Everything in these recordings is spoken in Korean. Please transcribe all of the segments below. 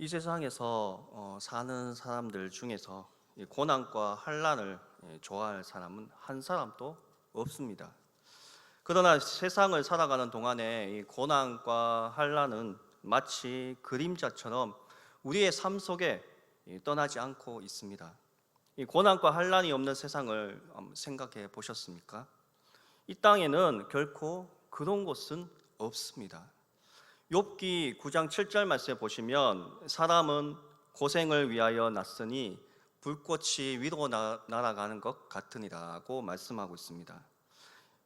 이 세상에서 사는 사람들 중에서 이 고난과 환난을 좋아할 사람은 한 사람도 없습니다. 그러나 세상을 살아가는 동안에 이 고난과 환난은 마치 그림자처럼 우리의 삶 속에 떠나지 않고 있습니다. 이 고난과 환난이 없는 세상을 생각해 보셨습니까? 이 땅에는 결코 그런 곳은 없습니다. 욥기 9장 7절 말씀에 보시면 사람은 고생을 위하여 났으니 불꽃이 위로 날아가는 것 같으니라고 말씀하고 있습니다.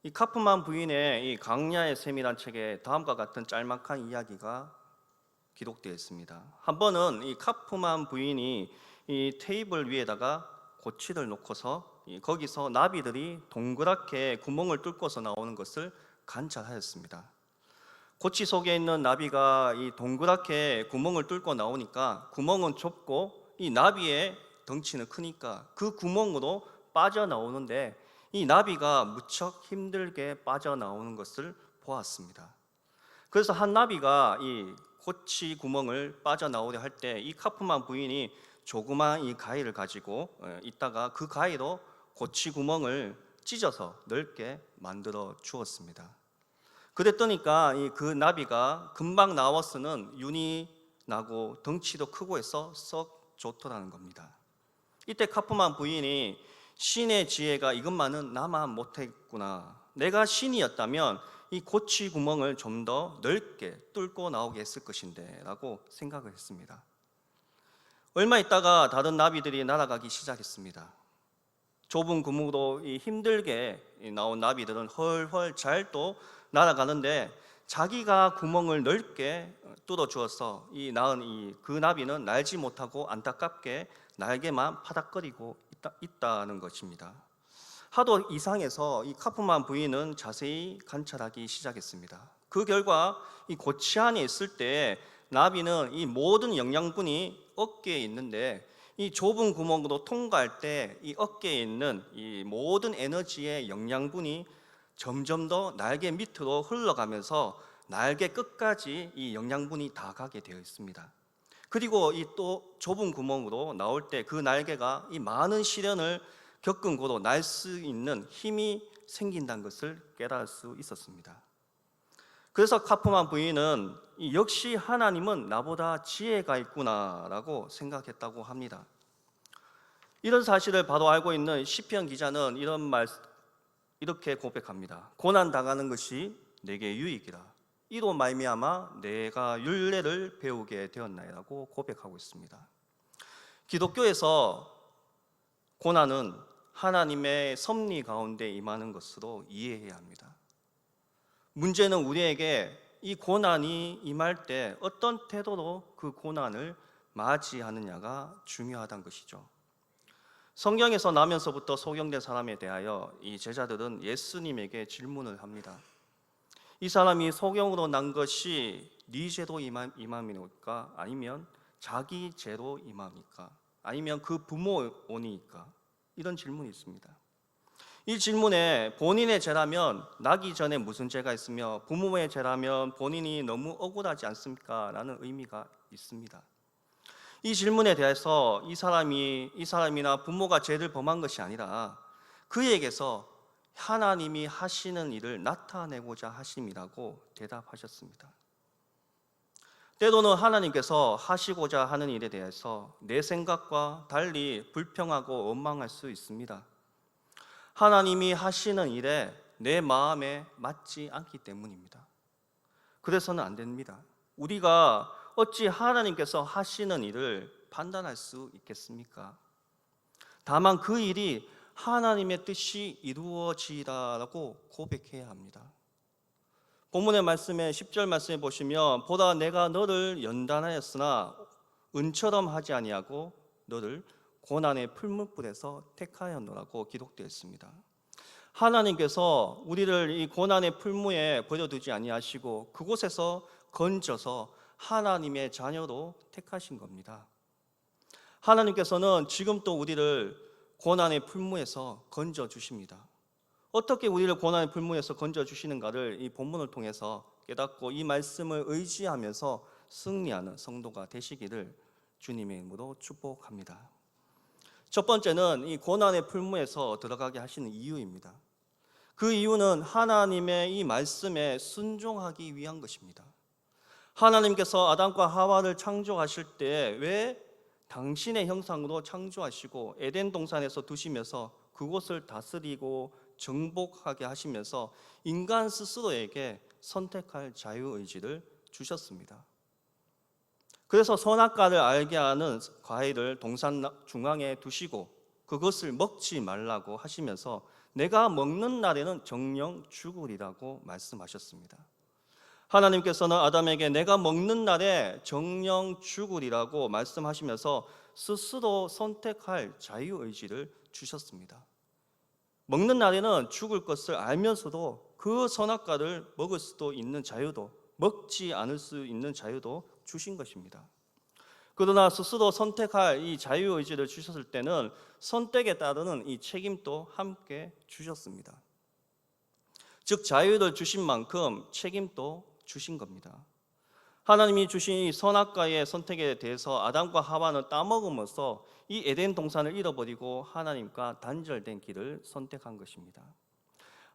이 카프만 부인의 이 강야의 셈이란 책에 다음과 같은 짤막한 이야기가 기록되어 있습니다. 한 번은 이 카프만 부인이 이 테이블 위에다가 고치를 놓고서 거기서 나비들이 동그랗게 구멍을 뚫고서 나오는 것을 관찰하였습니다. 고치 속에 있는 나비가 이 동그랗게 구멍을 뚫고 나오니까 구멍은 좁고 이 나비의 덩치는 크니까 그 구멍으로 빠져나오는데 이 나비가 무척 힘들게 빠져나오는 것을 보았습니다. 그래서 한 나비가 이 고치 구멍을 빠져나오려 할 때 이 카프만 부인이 조그마한 이 가위를 가지고 있다가 그 가위로 고치 구멍을 찢어서 넓게 만들어 주었습니다. 그랬더니까 그 나비가 금방 나왔으는 윤이 나고 덩치도 크고 해서 썩 좋더라는 겁니다. 이때 카프만 부인이 신의 지혜가 이것만은 나만 못했구나. 내가 신이었다면 이 고치 구멍을 좀 더 넓게 뚫고 나오게 했을 것인데 라고 생각을 했습니다. 얼마 있다가 다른 나비들이 날아가기 시작했습니다. 좁은 구멍으로 힘들게 나온 나비들은 헐헐 잘 또 날아가는데 자기가 구멍을 넓게 뚫어 주어서 낳은 그 나비는 날지 못하고 안타깝게 날개만 파닥거리고 있다는 것입니다. 하도 이상해서 이 카프만 부인은 자세히 관찰하기 시작했습니다. 그 결과 이 고치 안에 있을 때 나비는 이 모든 영양분이 어깨에 있는데 이 좁은 구멍으로 통과할 때 이 어깨에 있는 이 모든 에너지의 영양분이 점점 더 날개 밑으로 흘러가면서 날개 끝까지 이 영양분이 다 가게 되어 있습니다. 그리고 이 또 좁은 구멍으로 나올 때 그 날개가 이 많은 시련을 겪은 고로 날 수 있는 힘이 생긴다는 것을 깨달을 수 있었습니다. 그래서 카프만 부인은 역시 하나님은 나보다 지혜가 있구나라고 생각했다고 합니다. 이런 사실을 바로 알고 있는 시편 기자는 이렇게 고백합니다. 고난 당하는 것이 내게 유익이라. 이로 말미암아 내가 율례를 배우게 되었나이라고 고백하고 있습니다. 기독교에서 고난은 하나님의 섭리 가운데 임하는 것으로 이해해야 합니다. 문제는 우리에게 이 고난이 임할 때 어떤 태도로 그 고난을 맞이하느냐가 중요하다는 것이죠. 성경에서 나면서부터 소경된 사람에 대하여 이 제자들은 예수님에게 질문을 합니다. 이 사람이 소경으로 난 것이 네 죄로 임함이니까 아니면 자기 죄로 임함이니까 아니면 그 부모 원이니까 이런 질문이 있습니다. 이 질문에 본인의 죄라면 나기 전에 무슨 죄가 있으며 부모의 죄라면 본인이 너무 억울하지 않습니까? 라는 의미가 있습니다. 이 질문에 대해서 이 사람이나 부모가 죄를 범한 것이 아니라 그에게서 하나님이 하시는 일을 나타내고자 하심이라고 대답하셨습니다. 때로는 하나님께서 하시고자 하는 일에 대해서 내 생각과 달리 불평하고 원망할 수 있습니다. 하나님이 하시는 일에 내 마음에 맞지 않기 때문입니다. 그래서는 안 됩니다. 우리가 어찌 하나님께서 하시는 일을 판단할 수 있겠습니까? 다만 그 일이 하나님의 뜻이 이루어지라고 고백해야 합니다. 본문의 말씀에 10절 말씀에 보시면 보다 내가 너를 연단하였으나 은처럼 하지 아니하고 너를 고난의 풀무불에서 택하였노라고 기록되어 있습니다. 하나님께서 우리를 이 고난의 풀무에 버려두지 아니하시고 그곳에서 건져서 하나님의 자녀로 택하신 겁니다. 하나님께서는 지금 또 우리를 고난의 풀무에서 건져주십니다. 어떻게 우리를 고난의 풀무에서 건져주시는가를 이 본문을 통해서 깨닫고 이 말씀을 의지하면서 승리하는 성도가 되시기를 주님의 이름으로 축복합니다. 첫 번째는 이 고난의 풀무에서 들어가게 하시는 이유입니다. 그 이유는 하나님의 이 말씀에 순종하기 위한 것입니다. 하나님께서 아담과 하와를 창조하실 때 왜 당신의 형상으로 창조하시고 에덴 동산에서 두시면서 그곳을 다스리고 정복하게 하시면서 인간 스스로에게 선택할 자유의지를 주셨습니다. 그래서 선악과를 알게 하는 과일을 동산 중앙에 두시고 그것을 먹지 말라고 하시면서 내가 먹는 날에는 정령 죽으리라고 말씀하셨습니다. 하나님께서는 아담에게 내가 먹는 날에 정령 죽으리라고 말씀하시면서 스스로 선택할 자유의지를 주셨습니다. 먹는 날에는 죽을 것을 알면서도 그 선악과를 먹을 수도 있는 자유도, 먹지 않을 수 있는 자유도 주신 것입니다. 그러나 스스로 선택할 이 자유의지를 주셨을 때는 선택에 따르는 이 책임도 함께 주셨습니다. 즉 자유를 주신 만큼 책임도 주신 겁니다. 하나님이 주신 이 선악과의 선택에 대해서 아담과 하와는 따먹으면서 이 에덴 동산을 잃어버리고 하나님과 단절된 길을 선택한 것입니다.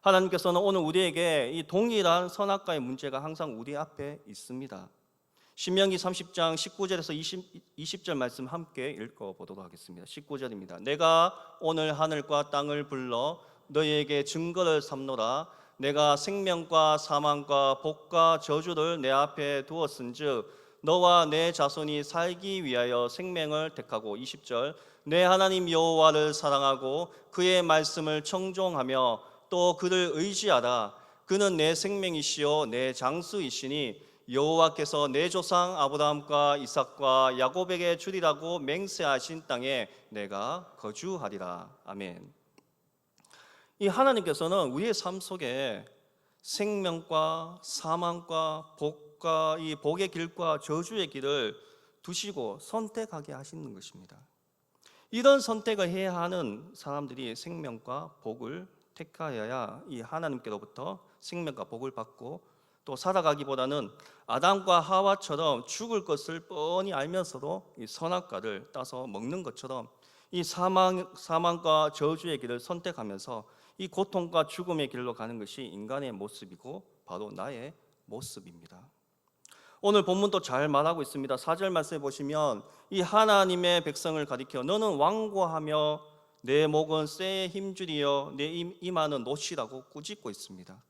하나님께서는 오늘 우리에게 이 동일한 선악과의 문제가 항상 우리 앞에 있습니다. 신명기 30장 19절에서 20절 말씀 함께 읽어보도록 하겠습니다. 19절입니다. 내가 오늘 하늘과 땅을 불러 너희에게 증거를 삼노라. 내가 생명과 사망과 복과 저주를 내 앞에 두었은즉 너와 내 자손이 살기 위하여 생명을 택하고 20절 내 하나님 여호와를 사랑하고 그의 말씀을 청종하며 또 그를 의지하라. 그는 내 생명이시요 내 장수이시니 여호와께서 내 조상 아브라함과 이삭과 야곱에게 주리라고 맹세하신 땅에 내가 거주하리라. 아멘. 이 하나님께서는 우리의 삶 속에 생명과 사망과 복과 이 복의 길과 저주의 길을 두시고 선택하게 하시는 것입니다. 이런 선택을 해야 하는 사람들이 생명과 복을 택하여야 이 하나님께로부터 생명과 복을 받고 또 살아가기보다는 아담과 하와처럼 죽을 것을 뻔히 알면서도 이 선악과를 따서 먹는 것처럼 이 사망과 저주의 길을 선택하면서 이 고통과 죽음의 길로 가는 것이 인간의 모습이고 바로 나의 모습입니다. 오늘 본문도 잘 말하고 있습니다. 4절 말씀에 보시면 이 하나님의 백성을 가리켜 너는 완고하며 내 목은 쇠에 힘줄이여 내 이마는 노시라고 꾸짖고 있습니다.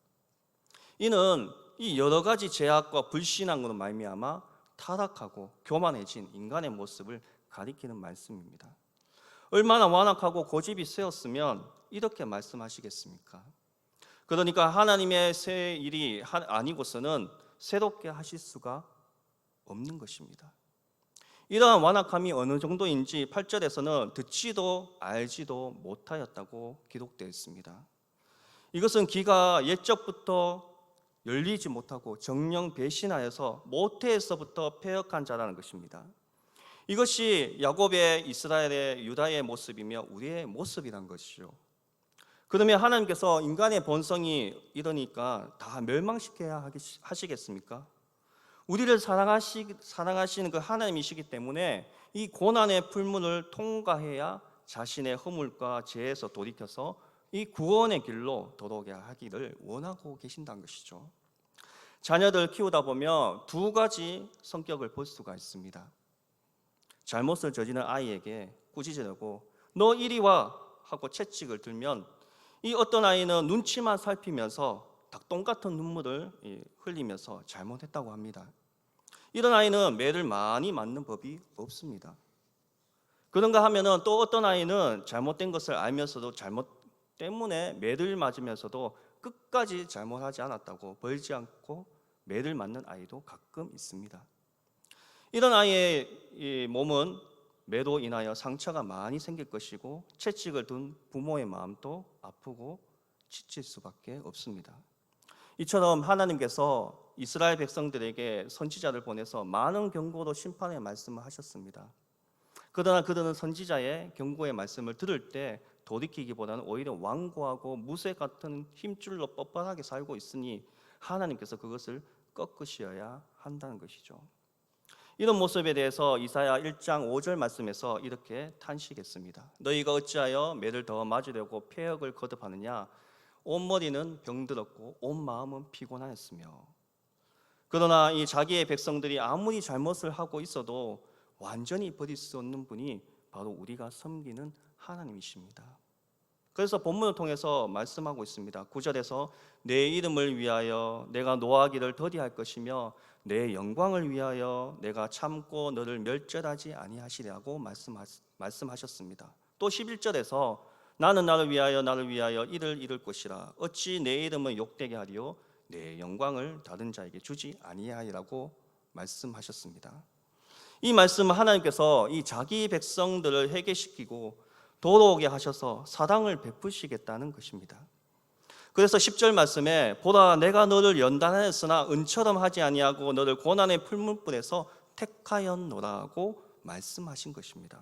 이는 이 여러 가지 죄악과 불신앙으로 말미암아 타락하고 교만해진 인간의 모습을 가리키는 말씀입니다. 얼마나 완악하고 고집이 세었으면 이렇게 말씀하시겠습니까? 그러니까 하나님의 새 일이 아니고서는 새롭게 하실 수가 없는 것입니다. 이러한 완악함이 어느 정도인지 8절에서는 듣지도 알지도 못하였다고 기록되어 있습니다. 이것은 귀가 옛적부터 열리지 못하고 정령 배신하여서 모태에서부터 패역한 자라는 것입니다. 이것이 야곱의 이스라엘의 유다의 모습이며 우리의 모습이란 것이죠. 그러면 하나님께서 인간의 본성이 이러니까 다 멸망시켜야 하시겠습니까? 우리를 사랑하시는 그 하나님이시기 때문에 이 고난의 풀문을 통과해야 자신의 허물과 죄에서 돌이켜서 이 구원의 길로 돌아오게 하기를 원하고 계신다는 것이죠. 자녀들 키우다 보면 두 가지 성격을 볼 수가 있습니다. 잘못을 저지른 아이에게 꾸짖으려고 너 이리 와 하고 채찍을 들면 이 어떤 아이는 눈치만 살피면서 닭똥 같은 눈물을 흘리면서 잘못했다고 합니다. 이런 아이는 매를 많이 맞는 법이 없습니다. 그런가 하면은 또 어떤 아이는 잘못된 것을 알면서도 잘못 때문에 매를 맞으면서도 끝까지 잘못하지 않았다고 벌지 않고 매를 맞는 아이도 가끔 있습니다. 이런 아이의 이 몸은 매로 인하여 상처가 많이 생길 것이고 채찍을 둔 부모의 마음도 아프고 지칠 수밖에 없습니다. 이처럼 하나님께서 이스라엘 백성들에게 선지자를 보내서 많은 경고로 심판의 말씀을 하셨습니다. 그러나 그들은 선지자의 경고의 말씀을 들을 때 돌이키기보다는 오히려 완고하고 무쇠 같은 힘줄로 뻣뻣하게 살고 있으니 하나님께서 그것을 꺾으셔야 한다는 것이죠. 이런 모습에 대해서 이사야 1장 5절 말씀에서 이렇게 탄식했습니다. 너희가 어찌하여 매를 더 맞으려고 폐역을 거듭하느냐. 온 머리는 병들었고 온 마음은 피곤하였으며. 그러나 이 자기의 백성들이 아무리 잘못을 하고 있어도 완전히 버릴 수 없는 분이 바로 우리가 섬기는 하나님이십니다. 그래서 본문을 통해서 말씀하고 있습니다. 9절에서 내 이름을 위하여 내가 노하기를 더디할 것이며 내 영광을 위하여 내가 참고 너를 멸절하지 아니하시리라고 말씀하셨습니다. 또 11절에서 나는 나를 위하여 이를 이룰 것이라. 어찌 내 이름을 욕되게 하리요 내 영광을 다른 자에게 주지 아니하리라고 말씀하셨습니다. 이 말씀은 하나님께서 이 자기 백성들을 회개시키고 돌아오게 하셔서 사랑을 베푸시겠다는 것입니다. 그래서 10절 말씀에 보라 내가 너를 연단하였으나 은처럼 하지 아니하고 너를 고난의 풀무불에서 택하였노라고 말씀하신 것입니다.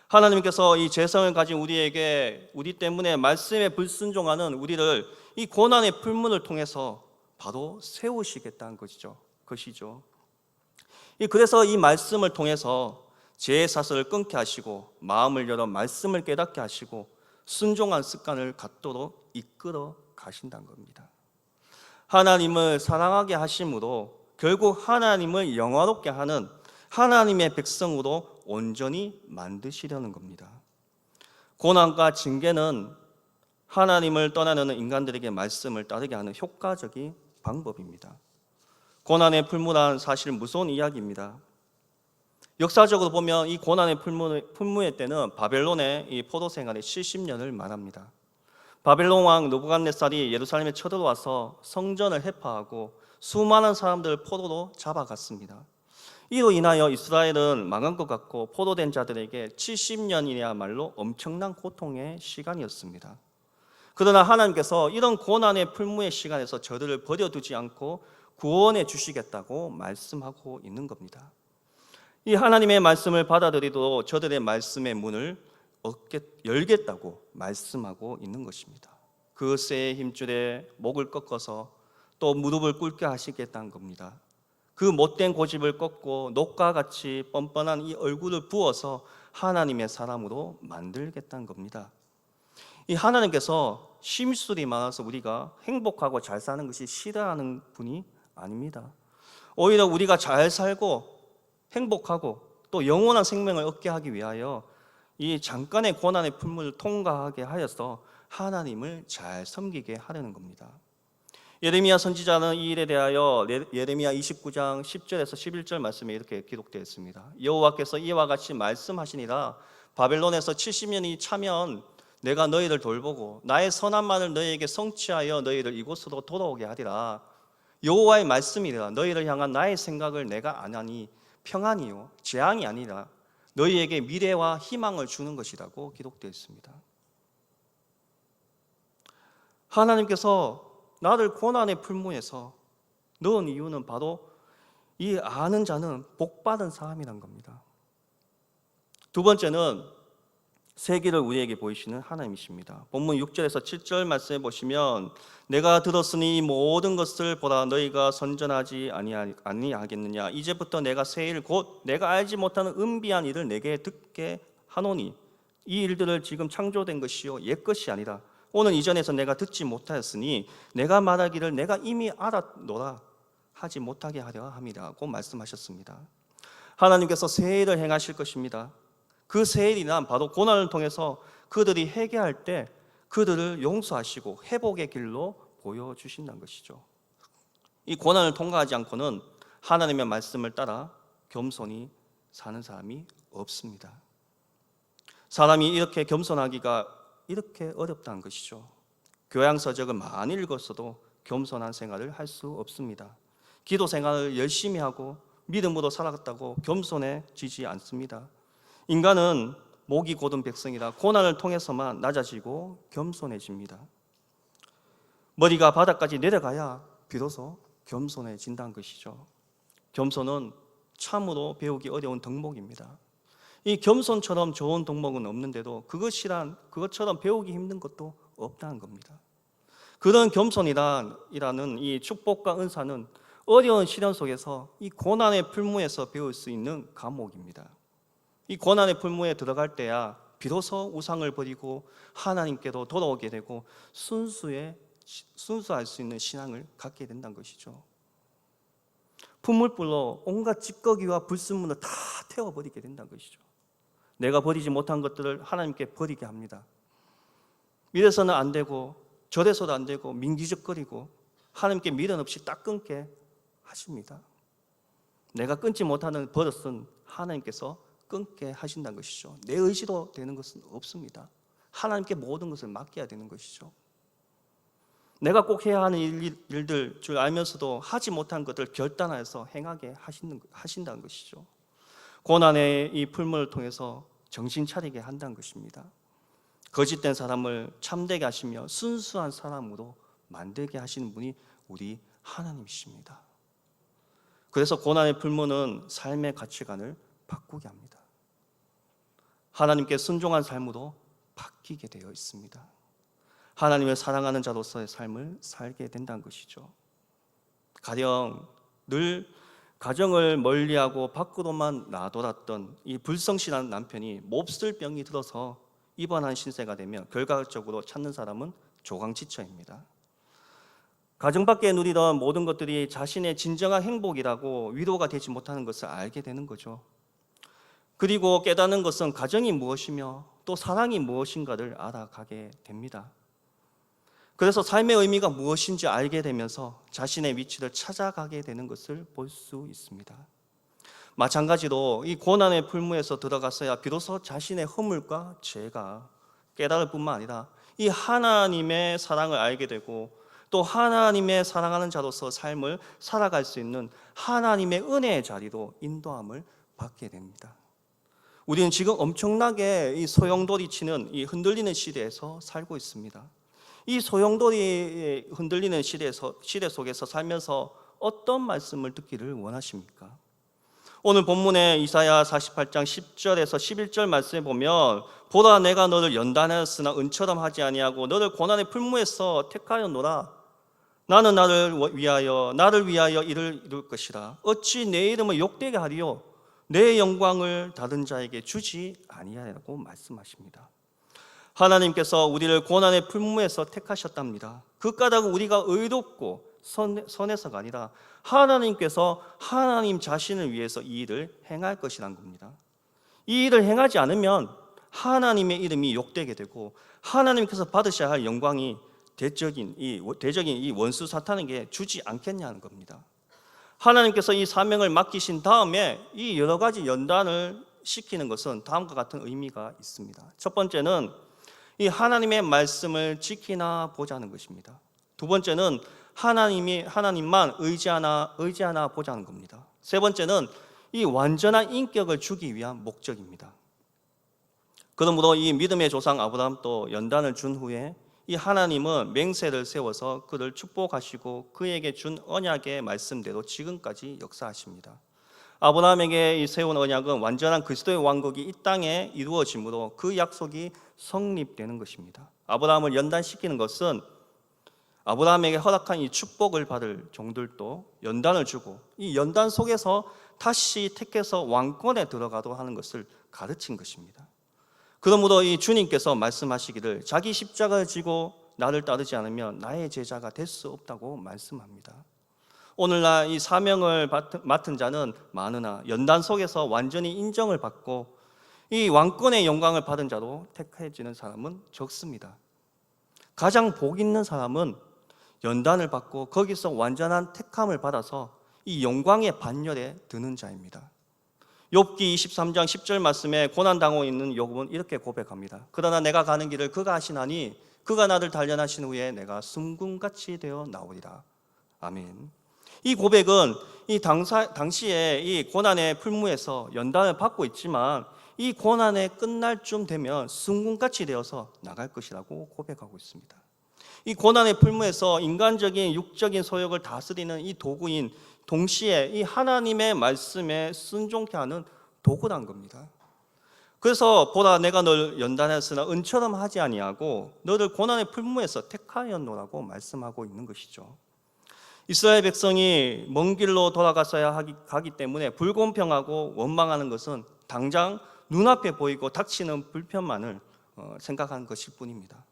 하나님께서 이 죄성을 가진 우리에게 우리 때문에 말씀에 불순종하는 우리를 이 고난의 풀문을 통해서 바로 세우시겠다는 것이죠. 그래서 이 말씀을 통해서 죄의 사슬을 끊게 하시고 마음을 열어 말씀을 깨닫게 하시고 순종한 습관을 갖도록 이끌어 가신다는 겁니다. 하나님을 사랑하게 하심으로 결국 하나님을 영화롭게 하는 하나님의 백성으로 온전히 만드시려는 겁니다. 고난과 징계는 하나님을 떠나는 인간들에게 말씀을 따르게 하는 효과적인 방법입니다. 고난의 풀무란 사실 무서운 이야기입니다. 역사적으로 보면 이 고난의 풀무의 때는 바벨론의 이 포로 생활의 70년을 말합니다. 바벨론 왕 느부갓네살이 예루살렘에 쳐들어와서 성전을 해파하고 수많은 사람들을 포로로 잡아갔습니다. 이로 인하여 이스라엘은 망한 것 같고 포로된 자들에게 70년이야말로 엄청난 고통의 시간이었습니다. 그러나 하나님께서 이런 고난의 풀무의 시간에서 저들을 버려두지 않고 구원해 주시겠다고 말씀하고 있는 겁니다. 이 하나님의 말씀을 받아들이도록 저들의 말씀의 문을 열겠다고 말씀하고 있는 것입니다. 그 쇠의 힘줄에 목을 꺾어서 또 무릎을 꿇게 하시겠다는 겁니다. 그 못된 고집을 꺾고 녹과 같이 뻔뻔한 이 얼굴을 부어서 하나님의 사람으로 만들겠다는 겁니다. 이 하나님께서 심술이 많아서 우리가 행복하고 잘 사는 것이 싫어하는 분이 아닙니다. 오히려 우리가 잘 살고 행복하고 또 영원한 생명을 얻게 하기 위하여 이 잠깐의 고난의 풀문을 통과하게 하여서 하나님을 잘 섬기게 하려는 겁니다. 예레미야 선지자는 이 일에 대하여 예레미야 29장 10절에서 11절 말씀에 이렇게 기록되어 있습니다. 여호와께서 이와 같이 말씀하시니라. 바벨론에서 70년이 차면 내가 너희를 돌보고 나의 선한만을 너희에게 성취하여 너희를 이곳으로 돌아오게 하리라. 여호와의 말씀이라. 너희를 향한 나의 생각을 내가 아나니 평안이요 재앙이 아니라 너희에게 미래와 희망을 주는 것이라고 기록되어 있습니다. 하나님께서 나를 고난의 풀무에서 넣은 이유는 바로 이 아는 자는 복받은 사람이란 겁니다. 두 번째는 세계를 우리에게 보이시는 하나님이십니다. 본문 6절에서 7절 말씀해 보시면 내가 들었으니 이 모든 것을 보라 너희가 선전하지 아니하겠느냐. 이제부터 내가 새 일 곧 내가 알지 못하는 은비한 일을 내게 듣게 하노니 이 일들을 지금 창조된 것이요 옛 것이 아니라 오늘 이전에서 내가 듣지 못하였으니 내가 말하기를 내가 이미 알았노라 하지 못하게 하려 함이라고 말씀하셨습니다. 하나님께서 새 일을 행하실 것입니다. 그 새 일이란 바로 고난을 통해서 그들이 회개할 때 그들을 용서하시고 회복의 길로 보여주신다는 것이죠. 이 고난을 통과하지 않고는 하나님의 말씀을 따라 겸손히 사는 사람이 없습니다. 사람이 이렇게 겸손하기가 이렇게 어렵다는 것이죠. 교양서적을 많이 읽었어도 겸손한 생활을 할 수 없습니다. 기도 생활을 열심히 하고 믿음으로 살아갔다고 겸손해지지 않습니다. 인간은 목이 곧은 백성이라 고난을 통해서만 낮아지고 겸손해집니다. 머리가 바닥까지 내려가야 비로소 겸손해진다는 것이죠. 겸손은 참으로 배우기 어려운 덕목입니다. 이 겸손처럼 좋은 덕목은 없는데도 그것처럼 배우기 힘든 것도 없다는 겁니다. 그런 겸손이라는 이 축복과 은사는 어려운 시련 속에서 이 고난의 풀무에서 배울 수 있는 과목입니다. 이 고난의 풀무에 들어갈 때야 비로소 우상을 버리고 하나님께로 돌아오게 되고 순수할 수 있는 신앙을 갖게 된다는 것이죠. 풀물불로 온갖 찌꺼기와 불순물을 다 태워버리게 된다는 것이죠. 내가 버리지 못한 것들을 하나님께 버리게 합니다. 이래서는 안 되고 저래서도 안 되고 민기적거리고 하나님께 미련 없이 딱 끊게 하십니다. 내가 끊지 못하는 버릇은 하나님께서 끊게 하신다는 것이죠. 내 의지로 되는 것은 없습니다. 하나님께 모든 것을 맡겨야 되는 것이죠. 내가 꼭 해야 하는 일들 줄 알면서도 하지 못한 것들 결단하여서 행하게 하신다는 것이죠. 고난의 이 풀물을 통해서 정신 차리게 한다는 것입니다. 거짓된 사람을 참되게 하시며 순수한 사람으로 만들게 하시는 분이 우리 하나님이십니다. 그래서 고난의 풀무는 삶의 가치관을 바꾸게 합니다. 하나님께 순종한 삶으로 바뀌게 되어 있습니다. 하나님을 사랑하는 자로서의 삶을 살게 된다는 것이죠. 가령 늘 가정을 멀리하고 밖으로만 나돌았던 이 불성실한 남편이 몹쓸 병이 들어서 입원한 신세가 되며 결과적으로 찾는 사람은 조강지처입니다. 가정 밖에 누리던 모든 것들이 자신의 진정한 행복이라고 위로가 되지 못하는 것을 알게 되는 거죠. 그리고 깨닫는 것은 가정이 무엇이며 또 사랑이 무엇인가를 알아가게 됩니다. 그래서 삶의 의미가 무엇인지 알게 되면서 자신의 위치를 찾아가게 되는 것을 볼 수 있습니다. 마찬가지로 이 고난의 풀무에서 들어갔어야 비로소 자신의 허물과 죄가 깨달을 뿐만 아니라 이 하나님의 사랑을 알게 되고 또 하나님의 사랑하는 자로서 삶을 살아갈 수 있는 하나님의 은혜의 자리로 인도함을 받게 됩니다. 우리는 지금 엄청나게 이 소용돌이 치는 이 흔들리는 시대에서 살고 있습니다. 이 소용돌이 흔들리는 시대 속에서 살면서 어떤 말씀을 듣기를 원하십니까? 오늘 본문의 이사야 48장 10절에서 11절 말씀에 보면 보라 내가 너를 연단하였으나 은처럼 하지 아니하고 너를 고난의 풀무에서 택하였노라. 나는 나를 위하여 이를 이룰 것이라. 어찌 내 이름을 욕되게 하리요 내 영광을 다른 자에게 주지 아니하리라고 말씀하십니다. 하나님께서 우리를 고난의 풀무에서 택하셨답니다. 그 까닭은 우리가 의롭고 선해서가 아니라 하나님께서 하나님 자신을 위해서 이 일을 행할 것이란 겁니다. 이 일을 행하지 않으면 하나님의 이름이 욕되게 되고 하나님께서 받으셔야 할 영광이 대적인 이 원수 사탄에게 주지 않겠냐는 겁니다. 하나님께서 이 사명을 맡기신 다음에 이 여러 가지 연단을 시키는 것은 다음과 같은 의미가 있습니다. 첫 번째는 이 하나님의 말씀을 지키나 보자는 것입니다. 두 번째는 하나님만 의지하나 보자는 겁니다. 세 번째는 이 완전한 인격을 주기 위한 목적입니다. 그러므로 이 믿음의 조상 아브라함도 연단을 준 후에 이 하나님은 맹세를 세워서 그를 축복하시고 그에게 준 언약의 말씀대로 지금까지 역사하십니다. 아브라함에게 세운 언약은 완전한 그리스도의 왕국이 이 땅에 이루어지므로 그 약속이 성립되는 것입니다. 아브라함을 연단시키는 것은 아브라함에게 허락한 이 축복을 받을 종들도 연단을 주고 이 연단 속에서 다시 택해서 왕권에 들어가도록 하는 것을 가르친 것입니다. 그러므로 이 주님께서 말씀하시기를 자기 십자가를 지고 나를 따르지 않으면 나의 제자가 될 수 없다고 말씀합니다. 오늘날 이 사명을 맡은 자는 많으나 연단 속에서 완전히 인정을 받고 이 왕권의 영광을 받은 자로 택해지는 사람은 적습니다. 가장 복 있는 사람은 연단을 받고 거기서 완전한 택함을 받아서 이 영광의 반열에 드는 자입니다. 욥기 23장 10절 말씀에 고난당하고 있는 욥은 이렇게 고백합니다. 그러나 내가 가는 길을 그가 하시나니 그가 나를 단련하신 후에 내가 순금같이 되어 나오리라. 아멘. 이 고백은 이 당시에 이 고난의 풀무에서 연단을 받고 있지만 이 고난의 끝날 쯤 되면 순금같이 되어서 나갈 것이라고 고백하고 있습니다. 이 고난의 풀무에서 인간적인 육적인 소욕을 다스리는 이 도구인 동시에 이 하나님의 말씀에 순종케 하는 도구란 겁니다. 그래서 보라 내가 널 연단하였으나 은처럼 하지 아니하고 너를 고난의 풀무에서 택하였노라고 말씀하고 있는 것이죠. 이스라엘 백성이 먼 길로 돌아갔어야 하기 때문에 불공평하고 원망하는 것은 당장 눈앞에 보이고 닥치는 불편만을 생각하는 것일 뿐입니다.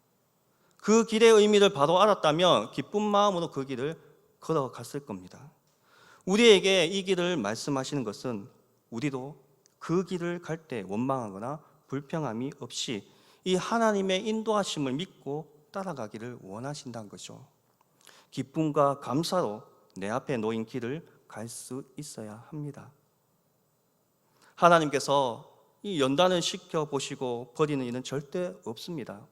그 길의 의미를 바로 알았다면 기쁜 마음으로 그 길을 걸어갔을 겁니다. 우리에게 이 길을 말씀하시는 것은 우리도 그 길을 갈 때 원망하거나 불평함이 없이 이 하나님의 인도하심을 믿고 따라가기를 원하신다는 거죠. 기쁨과 감사로 내 앞에 놓인 길을 갈 수 있어야 합니다. 하나님께서 이 연단을 시켜보시고 버리는 일은 절대 없습니다.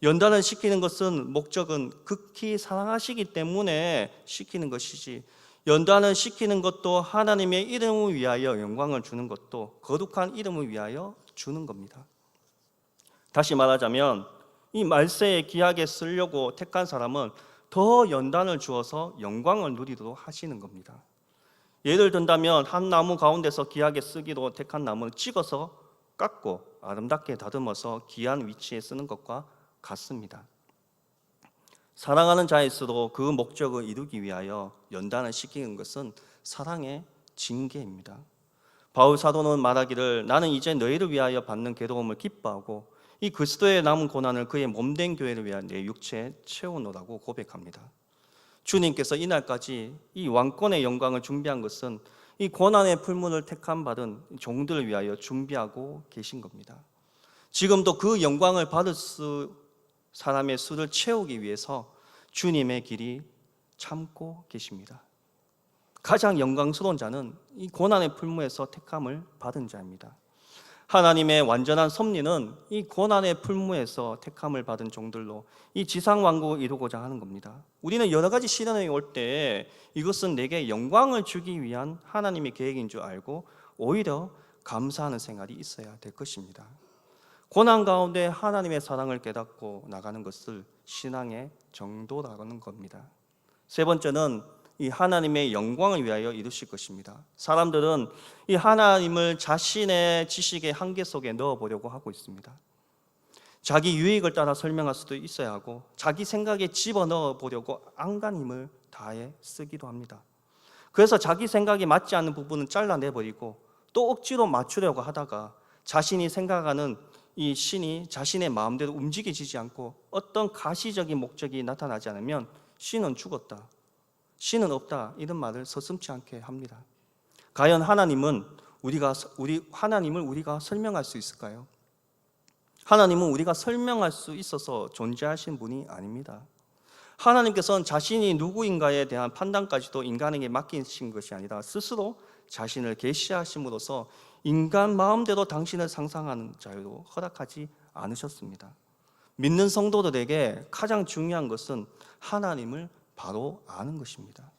연단을 시키는 것은 목적은 극히 사랑하시기 때문에 시키는 것이지, 연단을 시키는 것도 하나님의 이름을 위하여 영광을 주는 것도 거룩한 이름을 위하여 주는 겁니다. 다시 말하자면 이 말세에 귀하게 쓰려고 택한 사람은 더 연단을 주어서 영광을 누리도록 하시는 겁니다. 예를 든다면 한 나무 가운데서 귀하게 쓰기로 택한 나무를 찍어서 깎고 아름답게 다듬어서 귀한 위치에 쓰는 것과 같습니다. 사랑하는 자일수록 그 목적을 이루기 위하여 연단을 시키는 것은 사랑의 징계입니다. 바울 사도는 말하기를 나는 이제 너희를 위하여 받는 괴로움을 기뻐하고 이 그리스도의 남은 고난을 그의 몸된 교회를 위하여 내 육체에 채우노라고 고백합니다. 주님께서 이날까지 이 왕권의 영광을 준비한 것은 이 고난의 풀문을 택함 받은 종들을 위하여 준비하고 계신 겁니다. 지금도 그 영광을 받을 사람의 수를 채우기 위해서 주님의 길이 참고 계십니다. 가장 영광스러운 자는 이 고난의 풀무에서 택함을 받은 자입니다. 하나님의 완전한 섭리는 이 고난의 풀무에서 택함을 받은 종들로 이 지상 왕국을 이루고자 하는 겁니다. 우리는 여러 가지 시련이 올 때 이것은 내게 영광을 주기 위한 하나님의 계획인 줄 알고 오히려 감사하는 생활이 있어야 될 것입니다. 고난 가운데 하나님의 사랑을 깨닫고 나가는 것을 신앙의 정도라는 겁니다. 세 번째는 이 하나님의 영광을 위하여 이루실 것입니다. 사람들은 이 하나님을 자신의 지식의 한계 속에 넣어보려고 하고 있습니다. 자기 유익을 따라 설명할 수도 있어야 하고 자기 생각에 집어넣어 보려고 안간 힘을 다해 쓰기도 합니다. 그래서 자기 생각에 맞지 않는 부분은 잘라내버리고 또 억지로 맞추려고 하다가 자신이 생각하는 이 신이 자신의 마음대로 움직여지지 않고 어떤 가시적인 목적이 나타나지 않으면 신은 죽었다, 신은 없다, 이런 말을 서슴지 않게 합니다. 과연 하나님을 우리가 설명할 수 있을까요? 하나님은 우리가 설명할 수 있어서 존재하신 분이 아닙니다. 하나님께서는 자신이 누구인가에 대한 판단까지도 인간에게 맡기신 것이 아니라 스스로 자신을 계시하심으로써 인간 마음대로 당신을 상상하는 자유로 허락하지 않으셨습니다. 믿는 성도들에게 가장 중요한 것은 하나님을 바로 아는 것입니다.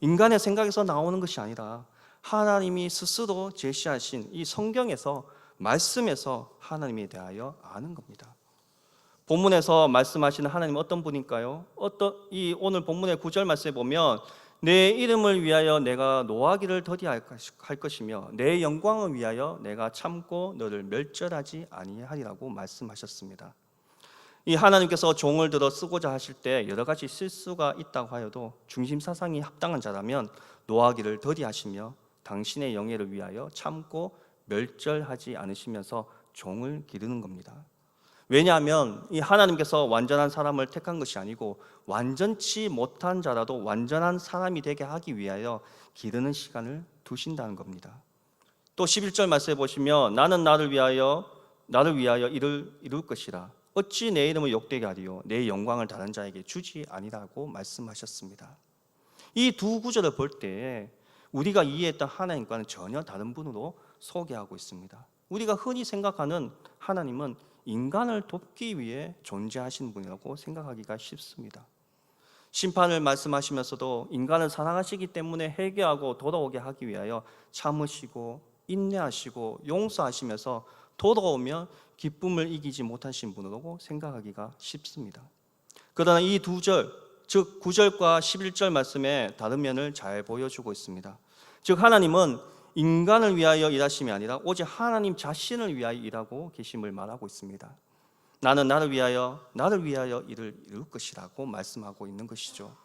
인간의 생각에서 나오는 것이 아니라 하나님이 스스로 제시하신 이 성경에서, 말씀에서 하나님에 대하여 아는 겁니다. 본문에서 말씀하시는 하나님은 어떤 분일까요? 오늘 본문의 9절 말씀에 보면 내 이름을 위하여 내가 노하기를 더디할 것이며 내 영광을 위하여 내가 참고 너를 멸절하지 아니하리라고 말씀하셨습니다. 이 하나님께서 종을 들어 쓰고자 하실 때 여러 가지 실수가 있다고 하여도 중심 사상이 합당한 자라면 노하기를 더디하시며 당신의 영예를 위하여 참고 멸절하지 않으시면서 종을 기르는 겁니다. 왜냐하면 이 하나님께서 완전한 사람을 택한 것이 아니고 완전치 못한 자라도 완전한 사람이 되게 하기 위하여 기르는 시간을 두신다는 겁니다. 또 11절 말씀해 보시면 나는 나를 위하여 이를 이룰 것이라 어찌 내 이름을 욕되게 하리요 내 영광을 다른 자에게 주지 아니라고 말씀하셨습니다. 이 두 구절을 볼 때 우리가 이해했던 하나님과는 전혀 다른 분으로 소개하고 있습니다. 우리가 흔히 생각하는 하나님은 인간을 돕기 위해 존재하신 분이라고 생각하기가 쉽습니다. 심판을 말씀하시면서도 인간을 사랑하시기 때문에 회개하고 돌아오게 하기 위하여 참으시고 인내하시고 용서하시면서 돌아오면 기쁨을 이기지 못하신 분으로 생각하기가 쉽습니다. 그러나 이 두 절, 즉 9절과 11절 말씀의 다른 면을 잘 보여주고 있습니다. 즉 하나님은 인간을 위하여 일하심이 아니라 오직 하나님 자신을 위하여 일하고 계심을 말하고 있습니다. 나는 나를 위하여 일을 이룰 것이라고 말씀하고 있는 것이죠.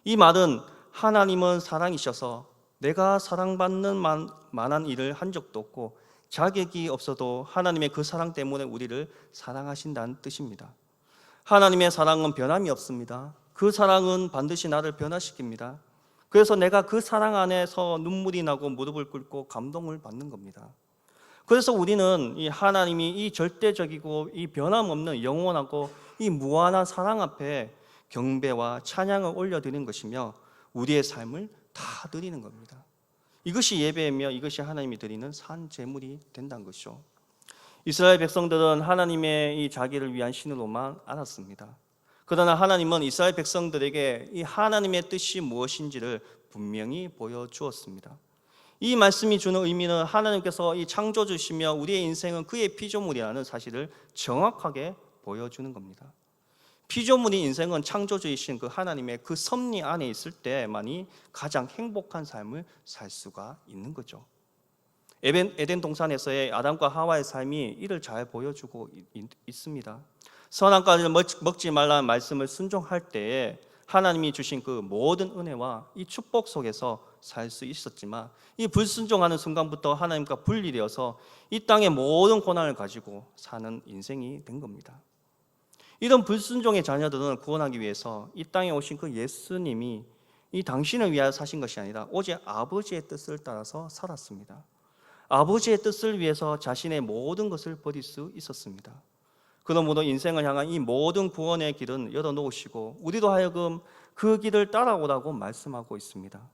이 말은 하나님은 사랑이셔서 내가 사랑받는 만한 일을 한 적도 없고 자격이 없어도 하나님의 그 사랑 때문에 우리를 사랑하신다는 뜻입니다. 하나님의 사랑은 변함이 없습니다. 그 사랑은 반드시 나를 변화시킵니다. 그래서 내가 그 사랑 안에서 눈물이 나고 무릎을 꿇고 감동을 받는 겁니다. 그래서 우리는 이 하나님이 이 절대적이고 이 변함없는 영원하고 이 무한한 사랑 앞에 경배와 찬양을 올려드리는 것이며 우리의 삶을 다 드리는 겁니다. 이것이 예배이며 이것이 하나님이 드리는 산 제물이 된다는 것이죠. 이스라엘 백성들은 하나님의 이 자기를 위한 신으로만 알았습니다. 그러나 하나님은 이스라엘 백성들에게 이 하나님의 뜻이 무엇인지를 분명히 보여주었습니다. 이 말씀이 주는 의미는 하나님께서 이 창조주시며 우리의 인생은 그의 피조물이라는 사실을 정확하게 보여주는 겁니다. 피조물인 인생은 창조주이신 그 하나님의 그 섭리 안에 있을 때만이 가장 행복한 삶을 살 수가 있는 거죠. 에덴 동산에서의 아담과 하와의 삶이 이를 잘 보여주고 있습니다. 선악과를 먹지 말라는 말씀을 순종할 때에 하나님이 주신 그 모든 은혜와 이 축복 속에서 살 수 있었지만 이 불순종하는 순간부터 하나님과 분리되어서 이 땅의 모든 고난을 가지고 사는 인생이 된 겁니다. 이런 불순종의 자녀들은 구원하기 위해서 이 땅에 오신 그 예수님이 이 당신을 위하여 사신 것이 아니라 오직 아버지의 뜻을 따라서 살았습니다. 아버지의 뜻을 위해서 자신의 모든 것을 버릴 수 있었습니다. 그러므로 인생을 향한 이 모든 구원의 길은 열어놓으시고 우리도 하여금 그 길을 따라오라고 말씀하고 있습니다.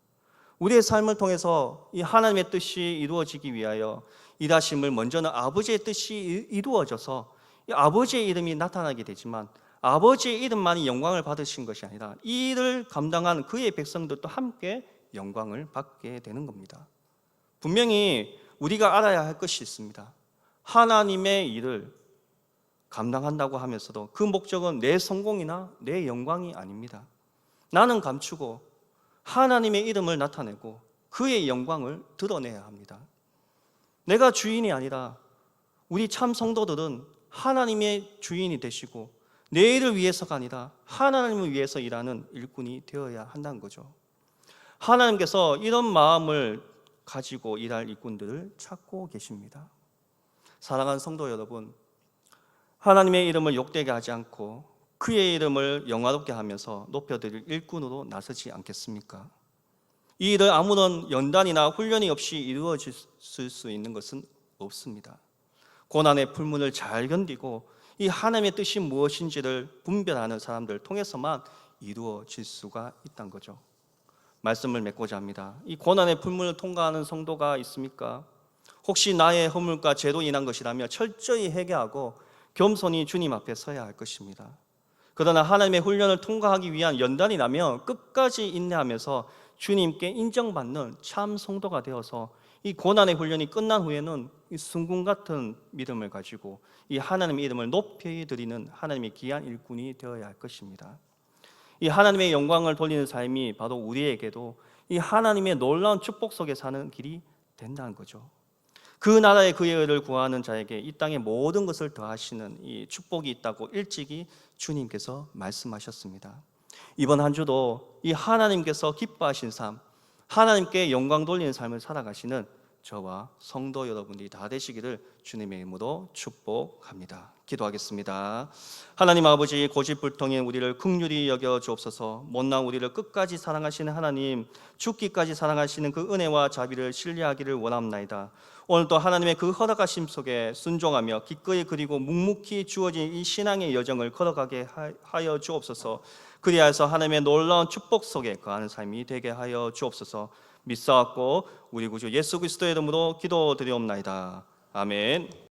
우리의 삶을 통해서 이 하나님의 뜻이 이루어지기 위하여 일하심을 먼저는 아버지의 뜻이 이루어져서 이 아버지의 이름이 나타나게 되지만 아버지의 이름만이 영광을 받으신 것이 아니라 이 일을 감당한 그의 백성들도 함께 영광을 받게 되는 겁니다. 분명히 우리가 알아야 할 것이 있습니다. 하나님의 일을 감당한다고 하면서도 그 목적은 내 성공이나 내 영광이 아닙니다. 나는 감추고 하나님의 이름을 나타내고 그의 영광을 드러내야 합니다. 내가 주인이 아니라 우리 참 성도들은 하나님의 주인이 되시고 내 일을 위해서가 아니라 하나님을 위해서 일하는 일꾼이 되어야 한다는 거죠. 하나님께서 이런 마음을 가지고 일할 일꾼들을 찾고 계십니다. 사랑하는 성도 여러분, 하나님의 이름을 욕되게 하지 않고 그의 이름을 영화롭게 하면서 높여드릴 일꾼으로 나서지 않겠습니까? 이 일을 아무런 연단이나 훈련이 없이 이루어질 수 있는 것은 없습니다. 고난의 풀문을 잘 견디고 이 하나님의 뜻이 무엇인지를 분별하는 사람들을 통해서만 이루어질 수가 있다는 거죠. 말씀을 맺고자 합니다. 이 고난의 풀문을 통과하는 성도가 있습니까? 혹시 나의 허물과 죄로 인한 것이라며 철저히 회개하고 겸손히 주님 앞에 서야 할 것입니다. 그러나 하나님의 훈련을 통과하기 위한 연단이 나면 끝까지 인내하면서 주님께 인정받는 참 성도가 되어서 이 고난의 훈련이 끝난 후에는 이 순금 같은 믿음을 가지고 이 하나님의 이름을 높이 드리는 하나님의 귀한 일꾼이 되어야 할 것입니다. 이 하나님의 영광을 돌리는 삶이 바로 우리에게도 이 하나님의 놀라운 축복 속에 사는 길이 된다는 거죠. 그 나라의 그의 의를 구하는 자에게 이 땅의 모든 것을 더하시는 이 축복이 있다고 일찍이 주님께서 말씀하셨습니다. 이번 한 주도 이 하나님께서 기뻐하신 삶, 하나님께 영광 돌리는 삶을 살아가시는 저와 성도 여러분들이 다 되시기를 주님의 이름으로 축복합니다. 기도하겠습니다. 하나님 아버지, 고집불통인 우리를 긍휼히 여겨 주옵소서. 못난 우리를 끝까지 사랑하시는 하나님, 죽기까지 사랑하시는 그 은혜와 자비를 신뢰하기를 원합나이다. 오늘도 하나님의 그 허락하심 속에 순종하며 기꺼이 그리고 묵묵히 주어진 이 신앙의 여정을 걸어가게 하여 주옵소서. 그리하여서 하나님의 놀라운 축복 속에 거하는 삶이 되게 하여 주옵소서. 믿사옵고 우리 구주 예수 그리스도의 이름으로 기도드리옵나이다. 아멘.